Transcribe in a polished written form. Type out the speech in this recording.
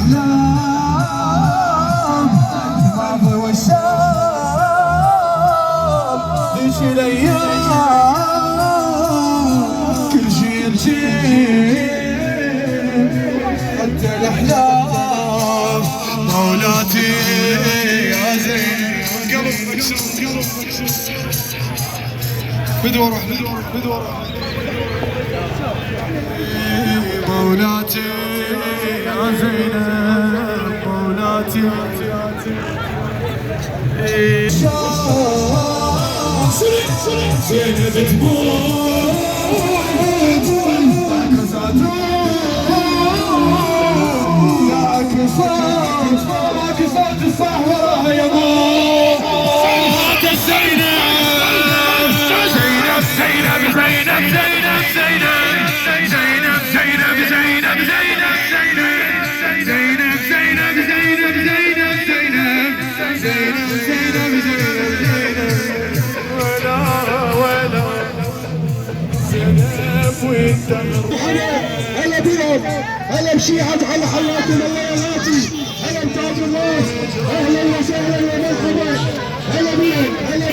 الأحلام الماضي والشام ذيك الأيام كل شي يجيب أنت الأحلام مولاتي يا زين بدور مولاتي يا زينب مولاتي زينب تموت لا كسرت الصح وراها يا مات الزينب زينب زينب زينب زينب زينب زينب زينب هلا بيهم، هلا بشيعة على حياتنا الليلاتي، هلا بتاج الراس، اهلا وسهلا ومرحبا، هلا بيهم، هلا